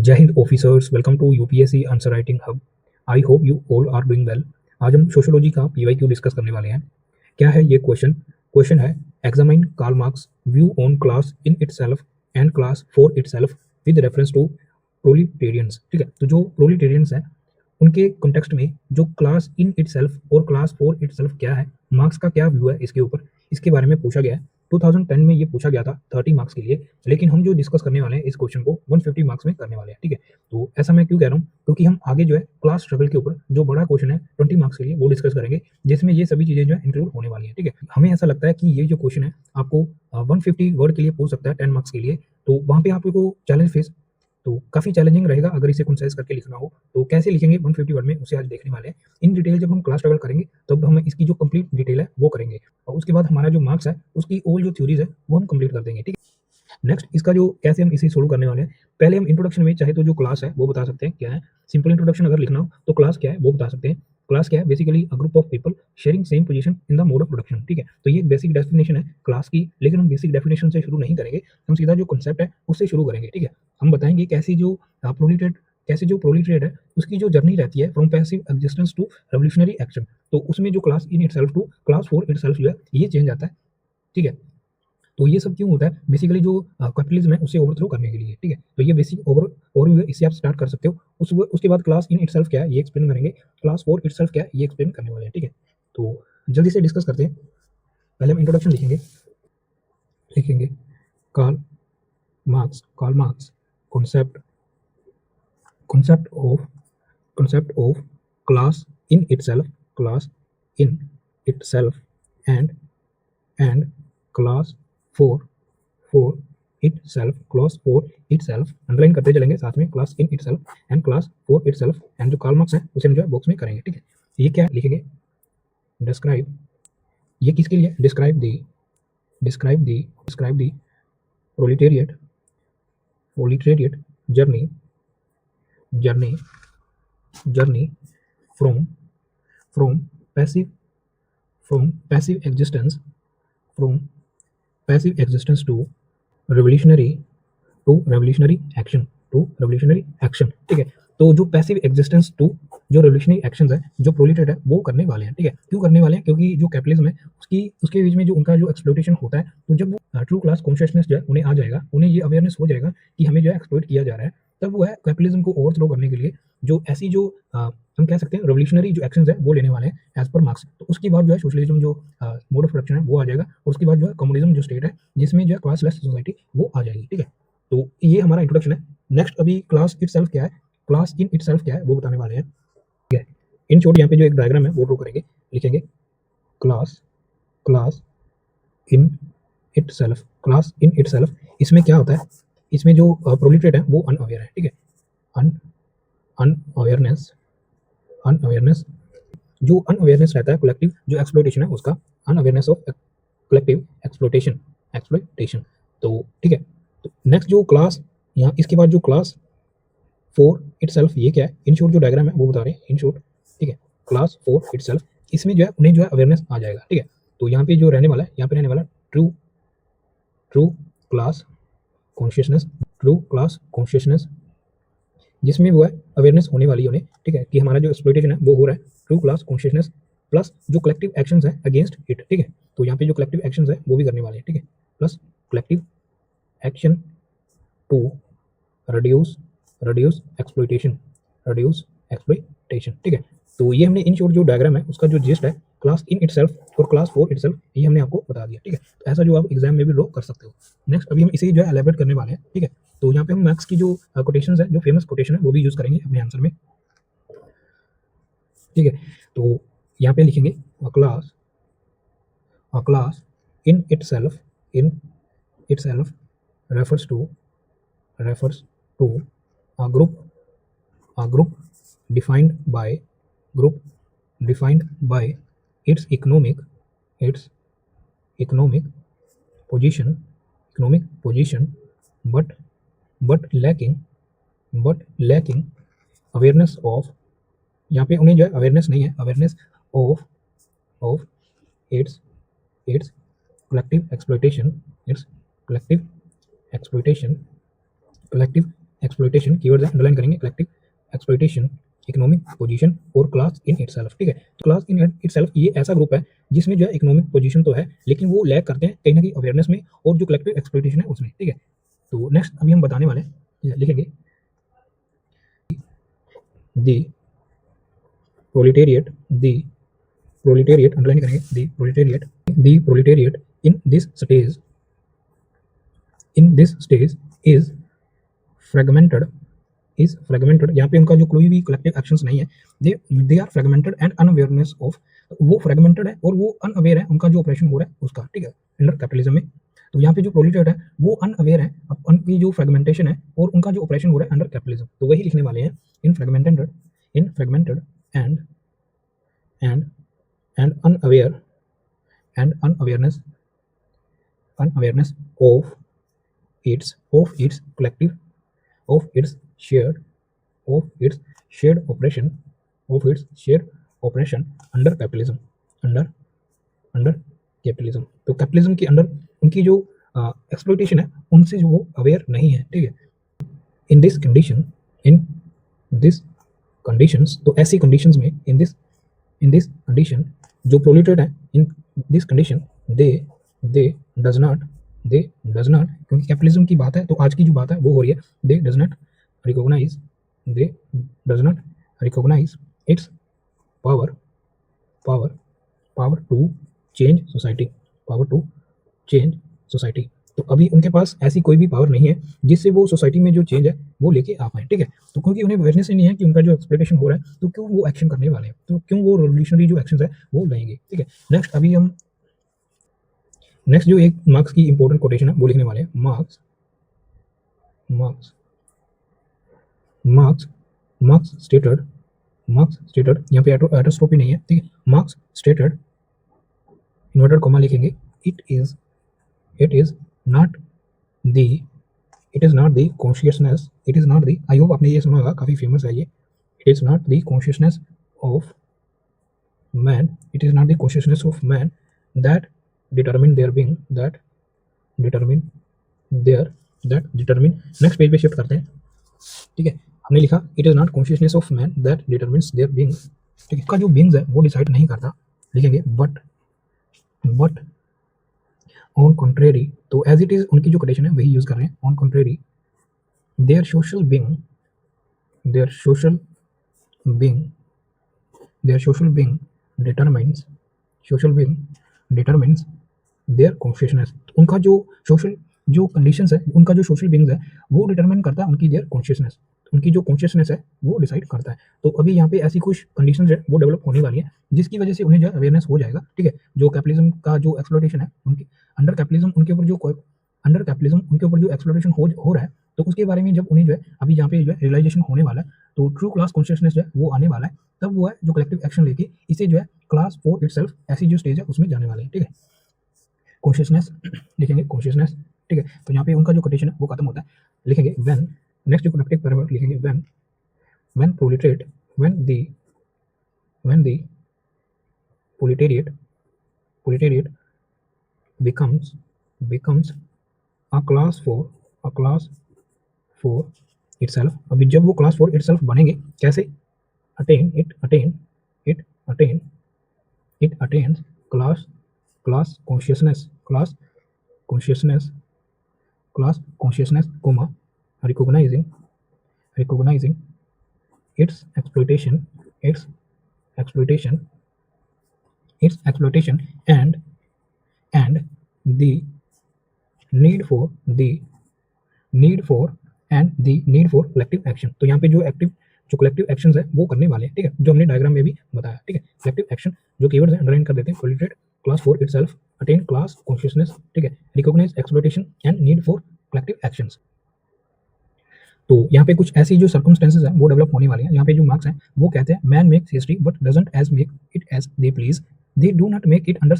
जय हिंद officers, welcome to UPSC answer writing hub. I hope you all are doing well. आज हम sociology का पीवाईक्यू डिस्कस करने वाले हैं। क्या है ये क्वेश्चन? क्वेश्चन है examine Karl Marx view on class in itself and class for itself with reference to proletarians. ठीक है, तो जो प्रोलिटेरियंस है उनके कॉन्टेक्स्ट में जो क्लास इन इटसेल्फ और क्लास फॉर इटसेल्फ क्या है, मार्क्स का क्या व्यू है इसके ऊपर, इसके बारे में पूछा गया है। 2010 में ये पूछा गया था 30 मार्क्स के लिए, लेकिन हम जो डिस्कस करने वाले हैं इस क्वेश्चन को 150 मार्क्स में करने वाले हैं। ठीक है, तो ऐसा मैं क्यों कह रहा हूँ, क्योंकि हम आगे जो है क्लास स्ट्रगल के ऊपर जो बड़ा क्वेश्चन है 20 मार्क्स के लिए वो डिस्कस करेंगे, जिसमें ये सभी चीजें जो है इंक्लूड होने वाली है। ठीक है, हमें ऐसा लगता है कि ये जो क्वेश्चन है आपको 150 वर्ड के लिए पूछ सकता है 10 मार्क्स के लिए, तो वहां पे आपको चैलेंज फेस तो काफ़ी चैलेंजिंग रहेगा अगर इसे कंसाइज करके लिखना हो। तो कैसे लिखेंगे 150 वर्ड में, उसे आज देखने वाले हैं। इन डिटेल जब हम क्लास ट्रैवल करेंगे तब हम इसकी जो कंप्लीट डिटेल है वो करेंगे, और उसके बाद हमारा जो मार्क्स है उसकी ऑल जो थ्योरीज है वो हम कंप्लीट कर देंगे। ठीक है, नेक्स्ट इसका जो कैसे हम इसे सोल्व करने वाले हैं, पहले हम इंट्रोडक्शन में चाहे तो जो क्लास है वो बता सकते हैं क्या है। सिंपल इंट्रोडक्शन अगर लिखना हो तो क्लास क्या है वो बता सकते हैं। क्लास क्या है? Basically a group of people sharing same position in the mode of production. ठीक है, तो ये बेसिक डेफिनेशन है क्लास की, लेकिन हम बेसिक डेफिनेशन से शुरू नहीं करेंगे, हम सीधा जो कॉन्सेप्ट है उससे शुरू करेंगे। ठीक है, हम बताएंगे कैसी जो प्रोलिटेट कैसे जो प्रोलिटरेट है उसकी जो जर्नी रहती है from passive existence to revolutionary action, तो उसमें जो class in itself to class for itself जो है ये चेंज आता है। ठीक है, तो ये सब क्यों होता है? बेसिकली जो कैपिटलिज्म है उसे ओवरथ्रो करने के लिए। ठीक है, तो ये बेसिक ओवरव्यू है, इससे आप स्टार्ट कर सकते हो। उसके बाद क्लास इन इटसेल्फ क्या है ये एक्सप्लेन करेंगे, क्लास फॉर इटसेल्फ क्या है ये एक्सप्लेन करने वाले हैं। ठीक है, तो जल्दी से डिस्कस करते हैं। पहले हम इंट्रोडक्शन लिखेंगे। लिखेंगे Karl Marx concept concept of class in itself and class for for class for itself underline करते चलेंगे साथ में, class in itself and class for itself, and जो कार्ल मार्क्स है उसे हम जो है बॉक्स में करेंगे। ठीक है, ये क्या लिखेंगे? डिस्क्राइब, ये किसके लिए? Describe the proletariat journey journey journey from from passive passive existence from passive existence to revolutionary revolutionary action। ठीक है, तो जो पैसिव एग्जिस्टेंस टू जो रेवोल्यूशनरी एक्शंस है जो प्रोलिटेट है वो करने वाले हैं। ठीक है, क्यों करने वाले हैं? क्योंकि जो कैपिटलिज्म है उसके बीच में जो उनका जो एक्सप्लॉइटेशन होता है, तो जब वो ट्रू क्लास कॉन्शियसनेस जो है उन्हें आ जाएगा, उन्हें ये अवेयरनेस हो जाएगा कि हमें जो है एक्सप्लॉइट किया जा रहा है, तब वो है कैपिटलिज्म को ओवरथ्रो करने के लिए जो ऐसी जो हम कह सकते हैं रेवोल्यूशनरी जो एक्शंस है वो लेने वाले हैं एज पर मार्क्स। तो उसके बाद जो है सोशलिज्म जो मोड ऑफ प्रोडक्शन है वो आ जाएगा, और उसके बाद जो है कम्युनिज्म जो स्टेट है जिसमें जो है क्लासलेस सोसाइटी वो आ जाएगी। ठीक है, तो ये हमारा इंट्रोडक्शन है। नेक्स्ट अभी क्लास इटसेल्फ क्या है, क्लास इन इटसेल्फ क्या है वो बताने वाले हैं। ठीक है, इन शॉर्ट यहाँ पे जो एक डायग्राम है वो ड्रॉ करेंगे। लिखेंगे class class in class in itself. इसमें क्या होता है? इसमें जो प्रोलिटरेट है वो अनअवेयर है। ठीक है, अन अनअवेयरनेस अनअवेयरनेस जो अनअवेयरनेस रहता है कलेक्टिव जो एक्सप्लॉइटेशन है उसका, अनअवेयरनेस ऑफ कलेक्टिव एक्सप्लॉइटेशन। तो ठीक है, तो नेक्स्ट जो क्लास यहाँ इसके बाद जो क्लास फॉर इटसेल्फ ये क्या है? इन शॉर्ट जो डायग्राम है वो बता रहे हैं इन शॉर्ट। ठीक है, क्लास फॉर इटसेल्फ, इसमें जो है उन्हें जो है अवेयरनेस आ जाएगा। ठीक है, तो यहाँ पे जो रहने वाला है, यहाँ पे रहने वाला ट्रू ट्रू क्लास कॉन्शियसनेस जिसमें वो है अवेयरनेस होने वाली है उन्हें। ठीक है, कि हमारा जो एक्सप्लॉइटेशन है वो हो रहा है, ट्रू क्लास कॉन्शियसनेस प्लस जो कलेक्टिव एक्शंस है अगेंस्ट इट। ठीक है, तो यहाँ पे जो कलेक्टिव एक्शंस है वो भी करने वाले हैं। ठीक है, plus collective action to reduce reduce exploitation. ठीक है, तो ये हमने इन शॉर्ट जो डायग्राम है उसका जो जिस्ट है क्लास इन इटसेल्फ और क्लास फॉर इटसेल्फ, ये हमने आपको बता दिया। ठीक है, तो ऐसा जो आप एग्जाम में भी ड्रॉ कर सकते हो। नेक्स्ट अभी हम इसे जो है एलेबरेट करने वाले हैं। ठीक है, तो यहाँ पे हम मैक्स की जो कोटेशंस है, जो फेमस कोटेशन है वो भी यूज करेंगे अपने आंसर में। ठीक है, तो यहाँ पे लिखेंगे class in itself refers to a group defined by its economic position but lacking awareness of, यहाँ पे उन्हें जो है अवेयरनेस नहीं है, awareness of its it's collective exploitation collective exploitation, keywords है अंडरलाइन करेंगे, कलेक्टिव एक्सप्लॉइटेशन, इकोनॉमिक पोजीशन और क्लास इन इटसेल्फ, ठीक है। क्लास इन इटसेल्फ ये ऐसा ग्रुप है जिसमें जो है इकोनॉमिक पोजीशन तो है लेकिन वो लैग करते हैं कहीं ना कहीं अवेयरनेस में और जो कलेक्टिव एक्सप्लॉइटेशन है उसमें, ठीक है। तो नेक्स्ट अभी हम बताने वाले हैं, लिखेंगे the proletariat, the proletariat underline करेंगे, the proletariat in this stage is fragmented, यहाँ पे उनका जो कोई भी कलेक्टिव एक्शंस नहीं है, they are fragmented and unawareness of, वो फ्रेगमेंटेड है और वो अनअवेयर है उनका जो ऑपरेशन हो रहा है उसका, ठीक है, अंडर कैपिटलिज्म में। तो यहाँ पे जो प्रोलिटेरिएट है वो अनअवेयर है उनकी जो फ्रेगमेंटेशन है और उनका जो ऑपरेशन हो रहा है अंडर कैपिटलिज्म, तो वही लिखने वाले हैं, in fragmented and and and unaware and unawareness of its collective, of its shared operation, under capitalism, under capitalism. तो कैपिटलिज्म के अंडर उनकी जो एक्सप्लॉइटेशन है उनसे जो वो अवेयर नहीं है, ठीक है। इन दिस कंडीशंस, तो ऐसी कंडीशंस में इन दिस कंडीशन जो प्रोलिटेट है in this condition they does not, क्योंकि कैपिटलिज्म की बात है तो आज की जो बात है वो हो रही है, they does not recognize its power to change society, तो अभी उनके पास ऐसी कोई भी पावर नहीं है जिससे वो सोसाइटी में जो चेंज है वो लेके आ पाए, ठीक है। तो क्योंकि उन्हें अवेयरनेस ही नहीं है कि उनका जो एक्सप्लॉइटेशन हो रहा है तो क्यों वो एक्शन करने वाले हैं, तो क्यों वो रेवोल्यूशनरी जो एक्शंस है वो लेंगे, ठीक है। नेक्स्ट अभी हम नेक्स्ट जो एक मार्क्स की इंपॉर्टेंट कोटेशन है वो लिखने वाले हैं, मार्क्स स्टेटेड, यहाँ पे एटोस्ट्रोफी नहीं है, ठीक है। मार्क्स स्टेटेड इन्वर्टेड कॉमा लिखेंगे, it is not the consciousness, I hope आपने ये सुना होगा, काफी फेमस है ये, it is not the consciousness of man, that determine their being, next page पे शिफ्ट करते हैं, ठीक है। हमने लिखा it is not consciousness of man that determines their being, ठीक है। इसका जो बीइंग्स है वो डिसाइड नहीं करता, लिखेंगे बट ऑन कॉन्ट्रेरी, तो एज इट इज उनकी जो कंडीशन है वही यूज कर रहे हैं, on contrary their social being determines their consciousness, उनका जो सोशल जो कंडीशंस है, उनका जो सोशल बीइंग्स है वो डिटरमाइन करता है उनकी देयर कॉन्शियसनेस, उनकी जो कॉन्शियसनेस है वो डिसाइड करता है। तो अभी यहाँ पे ऐसी कुछ कंडीशंस है वो डेवलप होने वाली है जिसकी वजह से उन्हें जो अवेयरनेस हो जाएगा, ठीक है। जो कैपिटलिज्म का जो एक्सप्लॉइटेशन है उनके अंडर कैपिटलिज्म उनके ऊपर जो एक्सप्लॉइटेशन हो रहा है, तो उसके बारे में जब उन्हें जो है अभी यहाँ पे जो है रियलाइजेशन होने वाला है, तो ट्रू क्लास कॉन्शियसनेस जो है वो आने वाला है, तब वो है जो कलेक्टिव एक्शन लेके इसे जो है क्लास 4 इटसेल्फ ऐसी जो स्टेज है उसमें जाने वाले हैं, ठीक है। कॉन्शियसनेस लिखेंगे, कॉन्शियसनेस, ठीक है। तो यहाँ पे उनका जो कंडीशन है वो खत्म होता है, लिखेंगे व्हेन, नेक्स्ट जो कनेक्टिव पैराग्राफ लिखेंगे when the proletariat becomes a class for itself, अभी जब वो क्लास 4 itself बनेंगे कैसे, it attains class consciousness, comma, recognizing its exploitation and the need for collective action, तो यहाँ पे जो कलेक्टिव एक्शंस है वो करने वाले हैं, ठीक है, जो हमने डायग्राम में भी बताया, ठीक है। कलेक्टिव एक्शन जो कीवर्ड्स है अंडरलाइन कर देते हैं, proletariat class 4 itself attain class consciousness, ठीक है, recognise exploitation and need for collective actions. तो यहाँ पे कुछ ऐसी जो सर्कमस्टेंसेस हैं वो डेवलप होने वाली हैं। यहाँ पे जो मार्क्स हैं वो कहते हैं man makes history but doesn't as make it as they please, they do not make it under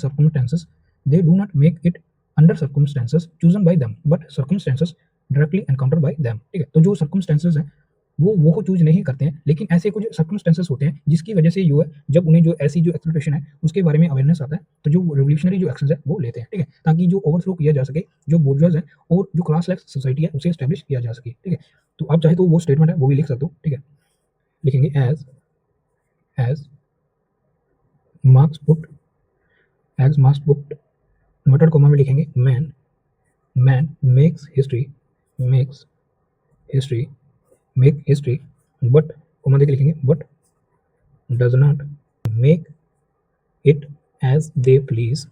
circumstances chosen by them but circumstances directly encounter by them, ठीक है। तो जो सर्कमस्टेंसेस हैं वो चूज़ नहीं करते हैं, लेकिन ऐसे कुछ सर्कमस्टेंसेस होते हैं जिसकी वजह से जो है जब उन्हें जो ऐसी जो एक्सप्लॉइटेशन है उसके बारे में अवेयरनेस आता है, तो जो रिवॉल्यूशनरी जो एक्शंस है वो लेते हैं, ठीक है? ताकि जो ओवरथ्रो किया जा सके, जो बोर्जोइस है और जो क्लासलेस सोसाइटी है उसे एस्टेब्लिश किया जा सके, ठीक है? तो आप चाहे तो वो स्टेटमेंट है वो भी लिख सकते हो, ठीक है? लिखेंगे as Marx put inverted comma में लिखेंगे man makes history make history but comma देके लिखेंगे but does not make it as they please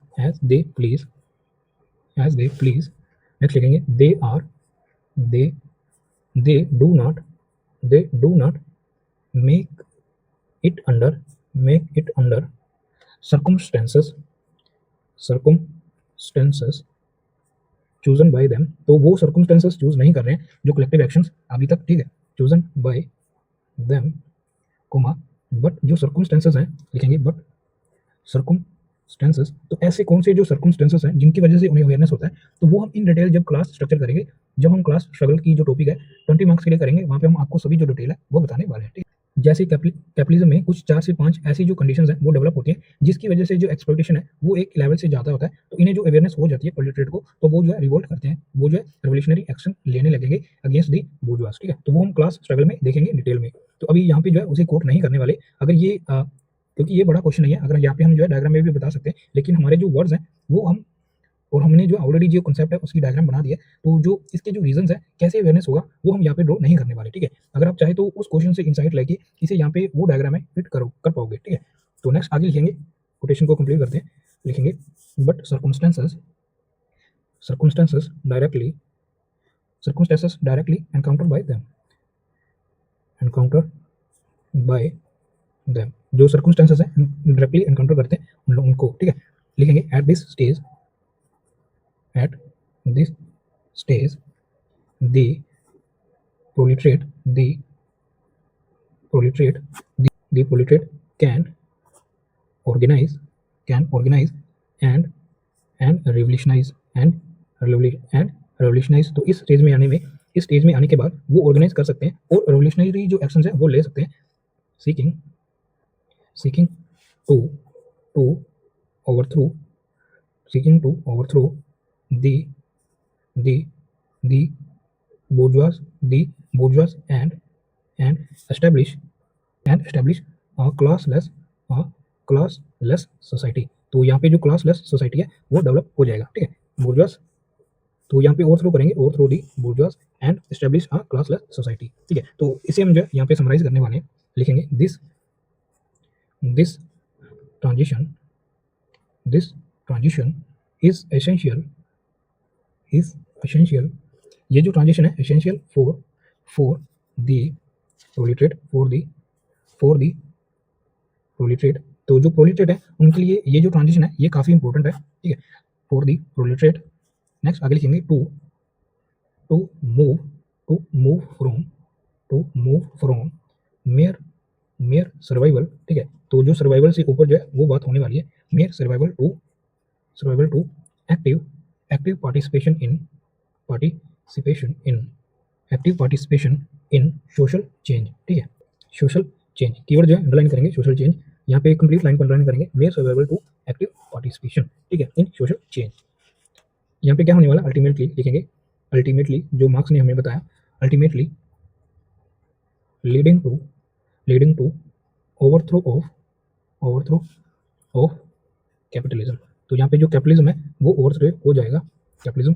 next लिखेंगे they they do not make it under circumstances chosen by them, तो वो circumstances choose नहीं कर रहे हैं जो कलेक्टिव एक्शंस अभी तक, ठीक है, chosen by them, comma but जो circumstances हैं लिखेंगे बट circumstances, तो ऐसे कौन से जो circumstances हैं जिनकी वजह से उन्हें अवेयरनेस होता है, तो वो हम इन डिटेल जब क्लास स्ट्रक्चर करेंगे, जब हम क्लास स्ट्रगल की जो टॉपिक है 20 मार्क्स के लिए करेंगे, वहाँ पे हम आपको सभी जो डिटेल है वो बताने वाले हैं, ठीक है? जैसे कैपिटलिज्म में कुछ 4 से 5 ऐसी जो कंडीशंस हैं वो डेवलप होती हैं जिसकी वजह से जो एक्सप्लॉइटेशन है वो एक लेवल से ज़्यादा होता है, तो इन्हें जो अवेयरनेस हो जाती है प्रोलेटरिएट को, तो वो जो है रिवोल्ट करते हैं, वो जो है रिवॉल्यूशनरी एक्शन लेने लगेंगे अगेंस्ट दी बूर्जुआस, ठीक है? तो वो हम क्लास स्ट्रगल में देखेंगे डिटेल में। तो अभी यहाँ पे जो है उसे कोट नहीं करने वाले, अगर ये क्योंकि ये बड़ा क्वेश्चन नहीं है, अगर यहाँ पे हम जो है डायग्राम में भी बता सकते हैं, लेकिन हमारे जो वर्ड्स हैं वो हम और हमने जो ऑलरेडी जो कॉन्सेप्ट है उसकी डायग्राम बना दिया है, तो जो इसके जो रीजंस है कैसे अवेयरनेस होगा वो हम यहाँ पे ड्रॉ नहीं करने वाले, ठीक है? अगर आप चाहे तो उस क्वेश्चन से इंसाइट लेके इसे यहाँ पे वो डायग्राम में फिट कर पाओगे, ठीक है? तो नेक्स्ट आगे लिखेंगे, कोटेशन को कंप्लीट करते हैं, लिखेंगे but circumstances directly encountered by them, जो circumstances है डायरेक्टली एनकाउंटर करते हैं उन लोगों को, ठीक है? लिखेंगे at this stage the proletariat can organize and revolutionize तो इस स्टेज में आने के बाद वो ऑर्गेनाइज कर सकते हैं और रेवोल्यूशनरी जो एक्शंस है वो ले सकते हैं, seeking to overthrow the bourgeois and establish a classless society, तो यहाँ पे जो क्लासलेस सोसाइटी है वो डेवलप हो जाएगा, ठीक है? bourgeois, तो यहाँ पे ओवरथ्रो करेंगे, overthrow the bourgeois and establish a classless society, ठीक है? तो इसे हम जो है यहाँ पे समराइज करने वाले हैं, लिखेंगे दिस ट्रांजिशन इज एसेंशियल, ये जो ट्रांजिशन है एसेंशियल फॉर द प्रोलेटरिएट, तो जो प्रोलेटरिएट है उनके लिए ये जो ट्रांजिशन है ये काफ़ी इंपॉर्टेंट है, ठीक है? For the प्रोलेटरिएट। नेक्स्ट आगे लिखेंगे to move from mere survival, ठीक है? तो जो सर्वाइवल से ऊपर जो है वो बात होने वाली है, mere survival to active participation in social change, ठीक है? सोशल चेंज कीवर्ड जो है अंडरलाइन करेंगे, सोशल चेंज यहाँ पे कंप्लीट लाइन को अंडरलाइन करेंगे, mere survival to active participation, ठीक है, इन सोशल चेंज। यहाँ पे क्या होने वाला, अल्टीमेटली लिखेंगे, अल्टीमेटली जो मार्क्स ने हमें बताया, ultimately leading to overthrow of capitalism, तो यहाँ पे जो कैपिटलिज्म है वो ओवरथ्रो हो जाएगा, कैपिटलिज्म,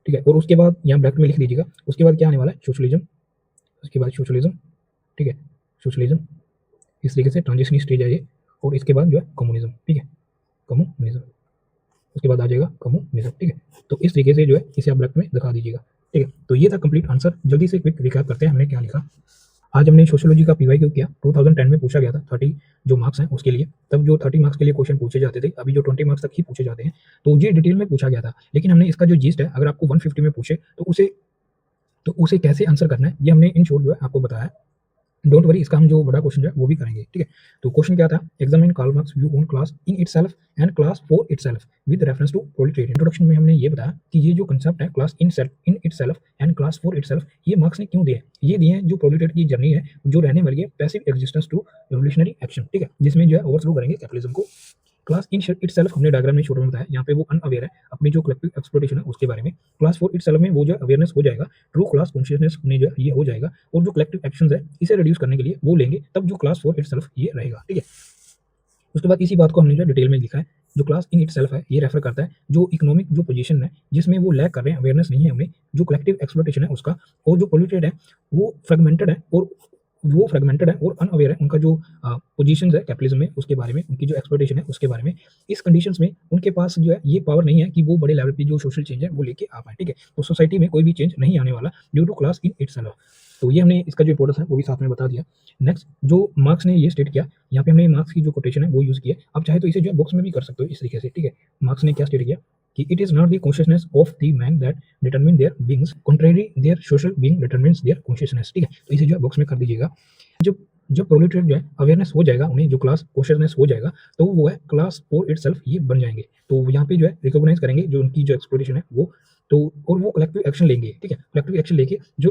ठीक है? और उसके बाद यहाँ ब्रैकेट में लिख दीजिएगा, उसके बाद क्या आने वाला है, सोशलिज्म, उसके बाद सोशलिज्म, ठीक है? सोशलिज्म इस तरीके से ट्रांजिशनरी स्टेज है ये, और इसके बाद जो है कम्युनिज्म, ठीक है? कम्युनिज्म, उसके बाद आ जाएगा कम्युनिज्म, ठीक है? तो इस तरीके से जो है इसे आप ब्रैकेट में दिखा दीजिएगा, ठीक है? तो ये था कंप्लीट आंसर। जल्दी से क्विक रिकैप करते हैं हमने क्या लिखा। आज हमने सोशियोलॉजी का पीवाईक्यू किया, 2010 में पूछा गया था 30 जो मार्क्स हैं उसके लिए, तब जो 30 मार्क्स के लिए क्वेश्चन पूछे जाते थे, अभी जो 20 मार्क्स तक ही पूछे जाते हैं, तो ये डिटेल में पूछा गया था, लेकिन हमने इसका जो जीस्ट है, अगर आपको 150 में पूछे तो उसे कैसे आंसर करना है ये हमने इन शॉर्ट जो है आपको बताया। डोंट वरी, इसका हम जो बड़ा क्वेश्चन जो है वो भी करेंगे, ठीक है। तो क्वेश्चन क्या था, examine Karl Marx view on class in itself and class for itself with reference to proletariat. Introduction में हमने ये बताया कि ये जो कंसेप्ट है class in itself and class for itself, ये मार्क्स ने क्यों दिए, ये दिए हैं जो प्रोलेटारिएट की जर्नी है, जो रहने वाली है passive existence to revolutionary action, ठीक है, जिसमें जो है ओवरथ्रो करेंगे कैपिटलिज्म को। क्लास इन इटसेल्फ हमने डायग्राम में छोटे में बताया, यहाँ पे वो अनअवेयर है अपनी जो कलेक्टिव एक्सप्लोइटेशन है उसके बारे में। क्लास फोर इटसेल्फ में वो जो अवेयरनेस हो जाएगा, ट्रू क्लास कॉन्शियसनेस में जो ये हो जाएगा, और जो कलेक्टिव एक्शंस है इसे रिड्यूस करने के लिए वो लेंगे, तब जो क्लास फोर इटसेल्फ ये रहेगा, ठीक है। उसके बाद इसी बात को हमने जो डिटेल में लिखा है, जो क्लास इन इटसेल्फ है ये रेफर करता है जो इकोनॉमिक जो पोजीशन है जिसमें वो लैक कर रहे हैं, अवेयरनेस नहीं है हमें, जो कलेक्टिव एक्सप्लोइटेशन है उसका, और जो पोल्यूटेड है वो फ्रेगमेंटेड है और अनअवेयर है उनका जो पोजीशंस है कैपिटलिज्म में उसके बारे में, उनकी जो एक्सप्लोइटेशन है उसके बारे में। इस कंडीशंस में उनके पास जो है ये पावर नहीं है कि वो बड़े लेवल पे जो सोशल चेंज है वो लेके आ पाए, ठीक है। तो सोसाइटी में कोई भी चेंज नहीं आने वाला due to class in itself. तो ये हमने इसका जो इंपॉर्टेंस है वो भी साथ में बता दिया। नेक्स्ट जो मार्क्स ने ये स्टेट किया, यहाँ पे हमने मार्क्स की जो कोटेशन है वो यूज किया, आप चाहे तो इसे जो है बुक्स में भी कर सकते हो इस तरीके से, ठीक है। मार्क्स ने क्या स्टेट किया कि it is not the consciousness of the man that determine their beings, contrary their social being determines their consciousness, ठीक है। तो इसे जो है बुक्स में कर दीजिएगा। जब जब प्रोलेटारिएट जो है अवेयरनेस हो जाएगा, उन्हें जो क्लास कॉन्शियसनेस हो जाएगा, तो वो है क्लास फॉर इटसेल्फ ये बन जाएंगे। तो यहाँ पे जो है रिकॉग्नाइज करेंगे जो उनकी जो एक्सप्लोरेशन है वो, तो और वो कलेक्टिव एक्शन लेंगे, ठीक है। कलेक्टिव एक्शन लेके जो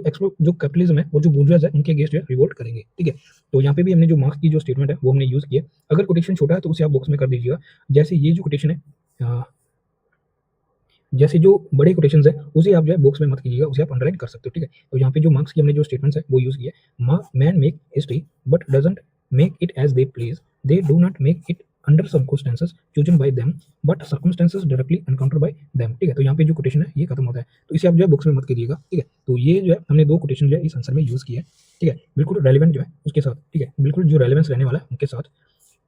कैपिटलिज्म है और जो बूर्जुआज है उनके अगेंस्ट जो है रिवोल्ट करेंगे, ठीक है। तो यहाँ पे भी हमने जो मार्क्स की जो स्टेटमेंट है वो हमने यूज किया। अगर कोटेशन छोटा है तो उसे आप बॉक्स में कर दीजिएगा। जैसे ये जो कोटेशन है, जैसे जो बड़े कोटेशंस है उसे आप जो है बॉक्स में मत कीजिएगा, उसे आप अंडरलाइन कर सकते हो, ठीक है। तो यहाँ पे जो मार्क्स की हमने जो स्टेटमेंट्स है वो यूज किया, man make history but doesn't make it as they please, they do not make it under circumstances chosen by them but circumstances directly encounter by them, ठीक है। तो यहाँ पे जो कोटेशन है ये खत्म होता है, तो इसे आप जो है बुक्स में मत कीजिएगा, ठीक है। तो ये जो है हमने दो कोटेशन जो है इस आंसर में यूज किया है, ठीक है, बिल्कुल रेलिवेंट जो है उसके साथ, ठीक है, बिल्कुल जो रेलिवेंस रहने वाला है उनके साथ।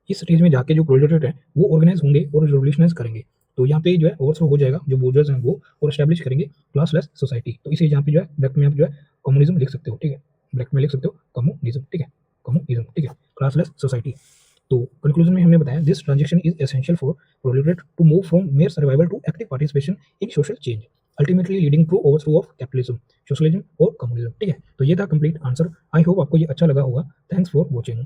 इस स्टेज में जाके जो प्रोलेटारिएट है वो ऑर्गेनाइज होंगे और रिवोल्यूशनाइज करेंगे। तो यहाँ पे जो है ओवरथ्रो हो जाएगा जो बोर्जर्स हैं वो, और एस्टैब्लिश करेंगे क्लासलेस सोसाइटी। तो इसे यहाँ पे जो है ब्रैकेट में आप जो है कम्युनिज्म लिख सकते हो, ठीक है, ब्रैकेट में लिख सकते हो कम्युनिज्म, ठीक है, कम्युनिज्म, ठीक है, क्लासलेस सोसाइटी। तो कंक्लूजन में हमने बताया this transaction is essential for proletariat to move from mere survival to active participation in social change, ultimately leading to overthrow of capitalism, socialism और कम्युनिज्म, ठीक है। तो ये था कंप्लीट आंसर। आई होप आपको ये अच्छा लगा होगा। Thanks for watching.